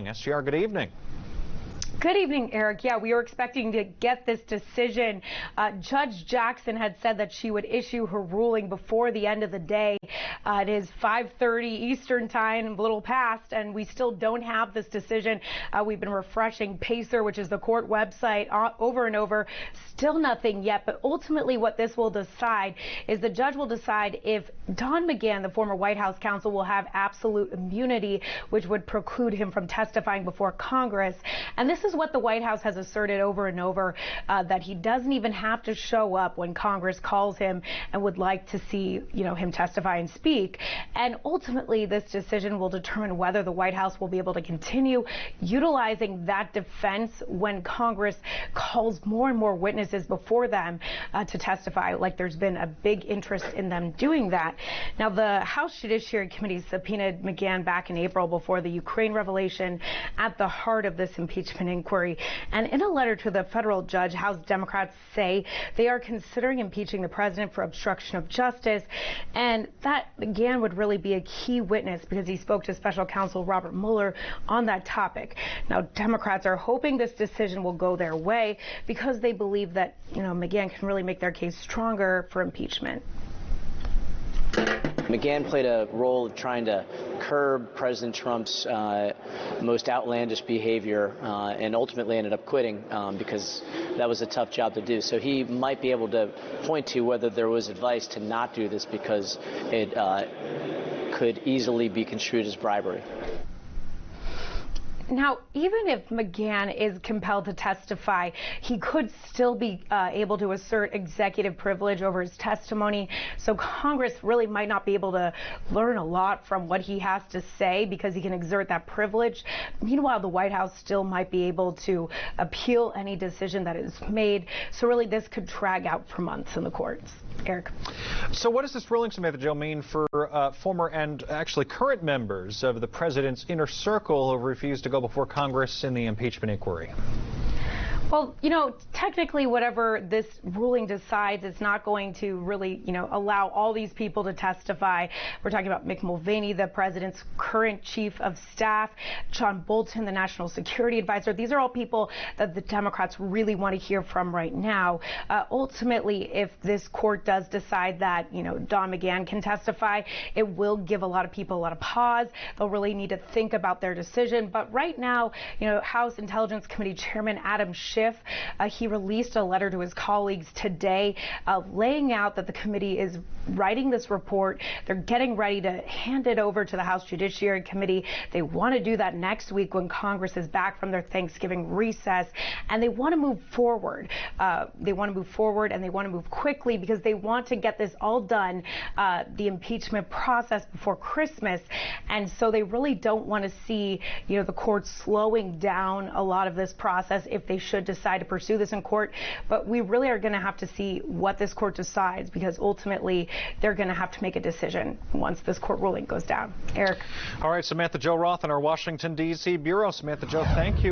SGR, good evening. Good evening, Eric. Yeah, we were expecting to get this decision. Judge Jackson had said that she would issue her ruling before the end of the day. It is 5:30 Eastern time, a little past, and we still don't have this decision. We've been refreshing Pacer, which is the court website, over and over. Still nothing yet, but ultimately what this will decide is the judge will decide if Don McGahn, the former White House counsel, will have absolute immunity, which would preclude him from testifying before Congress. And this is what the White House has asserted over and over, that he doesn't even have to show up when Congress calls him and would like to see, him testify and speak. And ultimately, this decision will determine whether the White House will be able to continue utilizing that defense when Congress calls more and more witnesses before them to testify, like there's been a big interest in them doing that. Now, the House Judiciary Committee subpoenaed McGahn back in April before the Ukraine revelation at the heart of this impeachment inquiry. And in a letter to the federal judge, House Democrats say they are considering impeaching the president for obstruction of justice. And that, McGahn would really be a key witness because he spoke to special counsel Robert Mueller on that topic. Now, Democrats are hoping this decision will go their way because they believe that, McGahn can really make their case stronger for impeachment. McGahn played a role of trying to curb President Trump's most outlandish behavior and ultimately ended up quitting because that was a tough job to do. So he might be able to point to whether there was advice to not do this because it could easily be construed as bribery. Now, even if McGahn is compelled to testify, he could still be able to assert executive privilege over his testimony. So Congress really might not be able to learn a lot from what he has to say because he can exert that privilege. Meanwhile, the White House still might be able to appeal any decision that is made. So really, this could drag out for months in the courts. Eric. So what does this ruling, Samantha-Jo, mean for former and actually current members of the president's inner circle who refused to go before Congress in the impeachment inquiry? Well, technically, whatever this ruling decides, it's not going to really, allow all these people to testify. We're talking about Mick Mulvaney, the president's current chief of staff, John Bolton, the national security advisor. These are all people that the Democrats really want to hear from right now. Ultimately, if this court does decide that, Don McGahn can testify, it will give a lot of people a lot of pause. They'll really need to think about their decision. But right now, House Intelligence Committee Chairman Adam Schiff, he released a letter to his colleagues today laying out that the committee is writing this report. They're getting ready to hand it over to the House Judiciary Committee. They want to do that next week when Congress is back from their Thanksgiving recess, and they want to move forward. They want to move forward, and they want to move quickly because they want to get this all done, the impeachment process, before Christmas. And so they really don't want to see, the court slowing down a lot of this process if they should decide to pursue this in court. But we really are going to have to see what this court decides because ultimately they're going to have to make a decision once this court ruling goes down. Eric. All right, Samantha-Jo Roth in our Washington, D.C. bureau. Samantha-Jo, thank you.